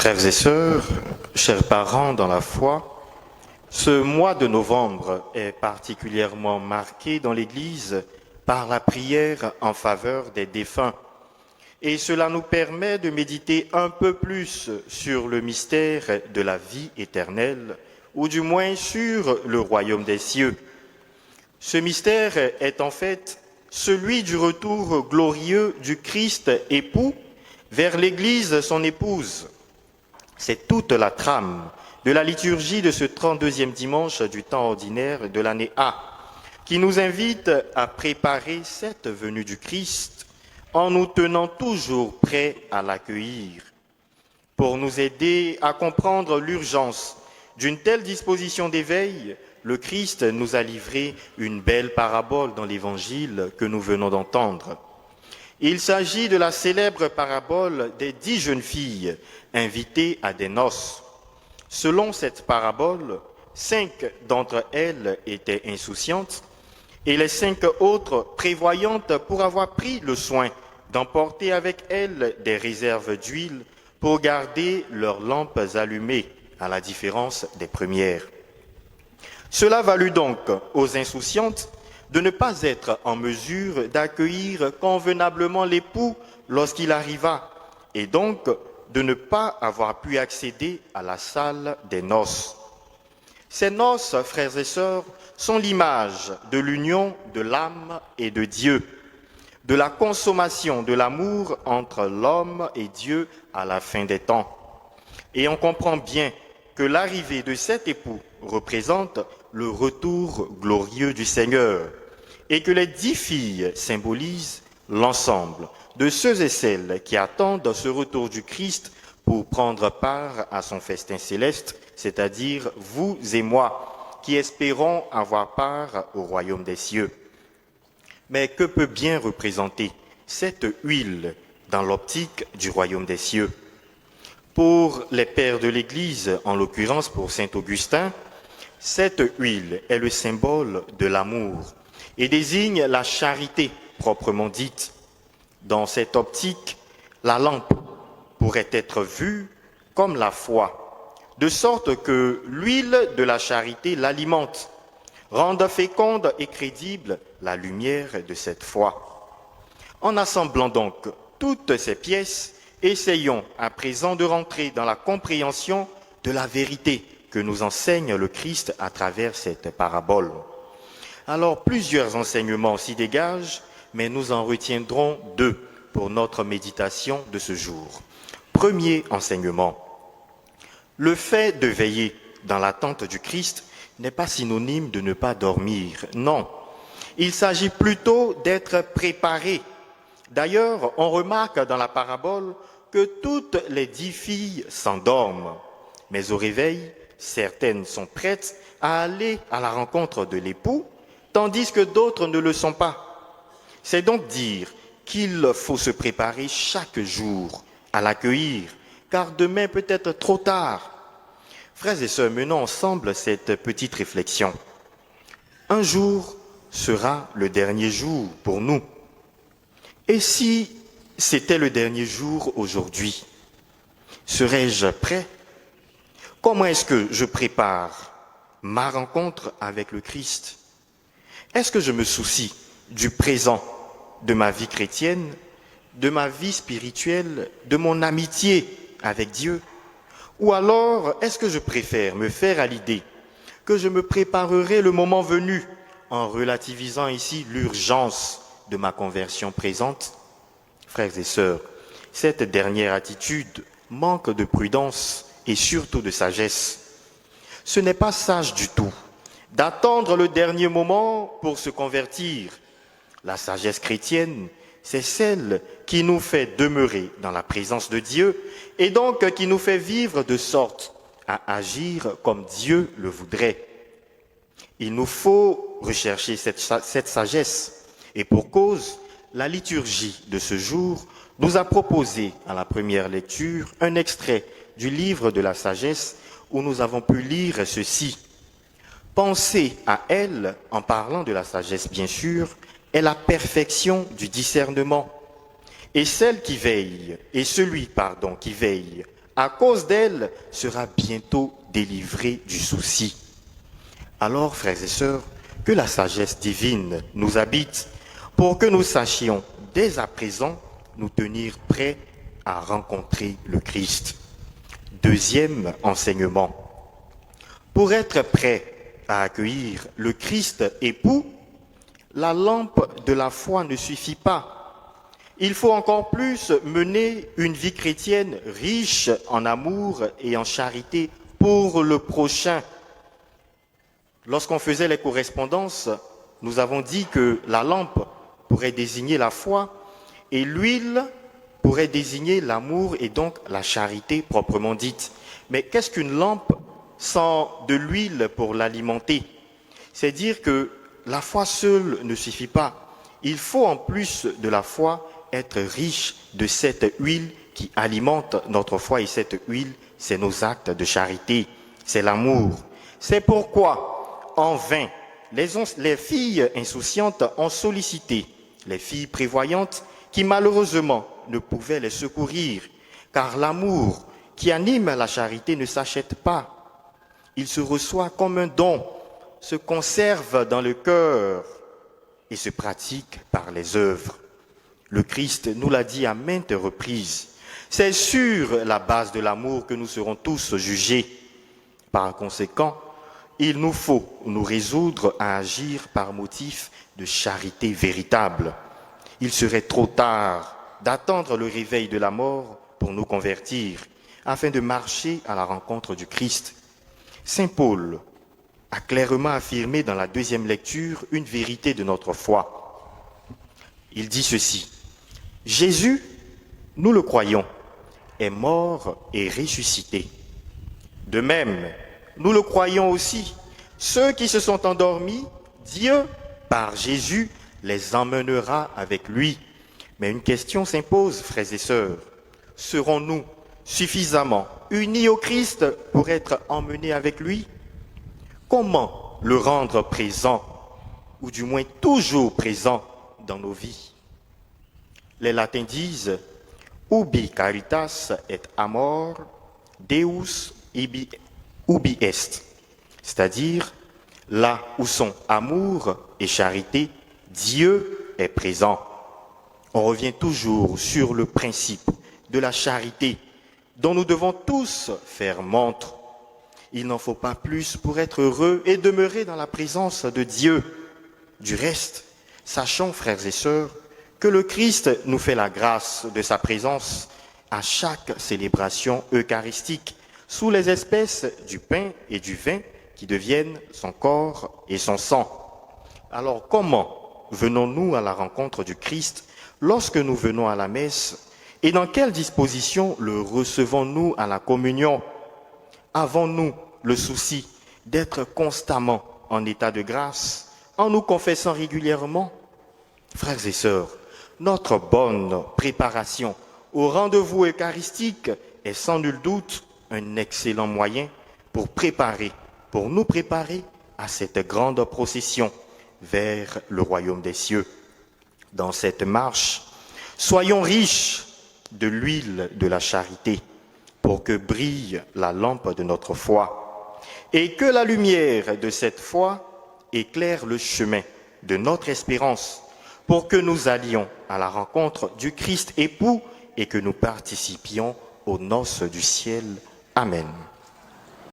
Frères et sœurs, chers parents dans la foi, ce mois de novembre est particulièrement marqué dans l'Église par la prière en faveur des défunts. Et cela nous permet de méditer un peu plus sur le mystère de la vie éternelle, ou du moins sur le royaume des cieux. Ce mystère est en fait celui du retour glorieux du Christ époux vers l'Église, son épouse. C'est toute la trame de la liturgie de ce 32e dimanche du temps ordinaire de l'année A, qui nous invite à préparer cette venue du Christ en nous tenant toujours prêts à l'accueillir. Pour nous aider à comprendre l'urgence d'une telle disposition d'éveil, le Christ nous a livré une belle parabole dans l'Évangile que nous venons d'entendre. Il s'agit de la célèbre parabole des 10 jeunes filles invitées à des noces. Selon cette parabole, 5 d'entre elles étaient insouciantes et les 5 autres prévoyantes pour avoir pris le soin d'emporter avec elles des réserves d'huile pour garder leurs lampes allumées, à la différence des premières. Cela valut donc aux insouciantes de ne pas être en mesure d'accueillir convenablement l'époux lorsqu'il arriva, et donc de ne pas avoir pu accéder à la salle des noces. Ces noces, frères et sœurs, sont l'image de l'union de l'âme et de Dieu, de la consommation de l'amour entre l'homme et Dieu à la fin des temps. Et on comprend bien que l'arrivée de cet époux représente le retour glorieux du Seigneur et que les 10 filles symbolisent l'ensemble de ceux et celles qui attendent ce retour du Christ pour prendre part à son festin céleste, c'est-à-dire vous et moi, qui espérons avoir part au royaume des cieux. Mais que peut bien représenter cette huile dans l'optique du royaume des cieux? Pour les pères de l'Église, en l'occurrence pour saint Augustin, cette huile est le symbole de l'amour et désigne la charité proprement dite. Dans cette optique, la lampe pourrait être vue comme la foi, de sorte que l'huile de la charité l'alimente, rende féconde et crédible la lumière de cette foi. En assemblant donc toutes ces pièces, essayons à présent de rentrer dans la compréhension de la vérité que nous enseigne le Christ à travers cette parabole. Alors, plusieurs enseignements s'y dégagent, mais nous en retiendrons 2 pour notre méditation de ce jour. Premier enseignement. Le fait de veiller dans l'attente du Christ n'est pas synonyme de ne pas dormir. Non, il s'agit plutôt d'être préparé. D'ailleurs, on remarque dans la parabole que toutes les 10 filles s'endorment, mais au réveil, certaines sont prêtes à aller à la rencontre de l'époux, tandis que d'autres ne le sont pas. C'est donc dire qu'il faut se préparer chaque jour à l'accueillir, car demain peut être trop tard. Frères et sœurs, menons ensemble cette petite réflexion. Un jour sera le dernier jour pour nous. Et si c'était le dernier jour aujourd'hui, serais-je prêt? Comment est-ce que je prépare ma rencontre avec le Christ? Est-ce que je me soucie du présent, de ma vie chrétienne, de ma vie spirituelle, de mon amitié avec Dieu? Ou alors, est-ce que je préfère me faire à l'idée que je me préparerai le moment venu en relativisant ici l'urgence de ma conversion présente? Frères et sœurs, cette dernière attitude manque de prudence et surtout de sagesse. Ce n'est pas sage du tout d'attendre le dernier moment pour se convertir. La sagesse chrétienne, c'est celle qui nous fait demeurer dans la présence de Dieu et donc qui nous fait vivre de sorte à agir comme Dieu le voudrait. Il nous faut rechercher cette sagesse et pour cause, la liturgie de ce jour nous a proposé à la première lecture un extrait du livre de la sagesse où nous avons pu lire ceci. Penser à elle, en parlant de la sagesse bien sûr, est la perfection du discernement. Et celui qui veille à cause d'elle, sera bientôt délivré du souci. Alors, frères et sœurs, que la sagesse divine nous habite pour que nous sachions dès à présent nous tenir prêts à rencontrer le Christ. Deuxième enseignement. Pour être prêt à accueillir le Christ époux, la lampe de la foi ne suffit pas. Il faut encore plus mener une vie chrétienne riche en amour et en charité pour le prochain. Lorsqu'on faisait les correspondances, nous avons dit que la lampe pourrait désigner la foi et l'huile pourrait désigner l'amour et donc la charité proprement dite. Mais qu'est-ce qu'une lampe sans de l'huile pour l'alimenter? C'est dire que la foi seule ne suffit pas. Il faut en plus de la foi être riche de cette huile qui alimente notre foi et cette huile, c'est nos actes de charité, c'est l'amour. C'est pourquoi, en vain, les filles insouciantes ont sollicité les filles prévoyantes qui malheureusement ne pouvaient les secourir, car l'amour qui anime la charité ne s'achète pas. Il se reçoit comme un don, se conserve dans le cœur et se pratique par les œuvres. Le Christ nous l'a dit à maintes reprises. C'est sur la base de l'amour que nous serons tous jugés. Par conséquent, il nous faut nous résoudre à agir par motif de charité véritable. Il serait trop tard d'attendre le réveil de la mort pour nous convertir, afin de marcher à la rencontre du Christ. Saint Paul a clairement affirmé dans la deuxième lecture une vérité de notre foi. Il dit ceci: Jésus, nous le croyons, est mort et ressuscité. De même, nous le croyons aussi, ceux qui se sont endormis, Dieu, par Jésus, les emmènera avec lui. Mais une question s'impose, frères et sœurs. Serons-nous suffisamment unis au Christ pour être emmenés avec lui? Comment le rendre présent, ou du moins toujours présent dans nos vies? Les latins disent « Ubi caritas et amor, Deus ubi est », c'est-à-dire là où sont amour et charité, Dieu est présent. On revient toujours sur le principe de la charité dont nous devons tous faire montre. Il n'en faut pas plus pour être heureux et demeurer dans la présence de Dieu. Du reste, sachons, frères et sœurs, que le Christ nous fait la grâce de sa présence à chaque célébration eucharistique, sous les espèces du pain et du vin qui deviennent son corps et son sang. Alors comment venons-nous à la rencontre du Christ lorsque nous venons à la messe et dans quelles dispositions le recevons-nous à la communion? Avons-nous le souci d'être constamment en état de grâce, en nous confessant régulièrement? Frères et sœurs, notre bonne préparation au rendez-vous eucharistique est sans nul doute un excellent moyen pour nous préparer à cette grande procession vers le royaume des cieux. Dans cette marche, soyons riches de l'huile de la charité pour que brille la lampe de notre foi et que la lumière de cette foi éclaire le chemin de notre espérance pour que nous allions à la rencontre du Christ époux et que nous participions aux noces du ciel. Amen.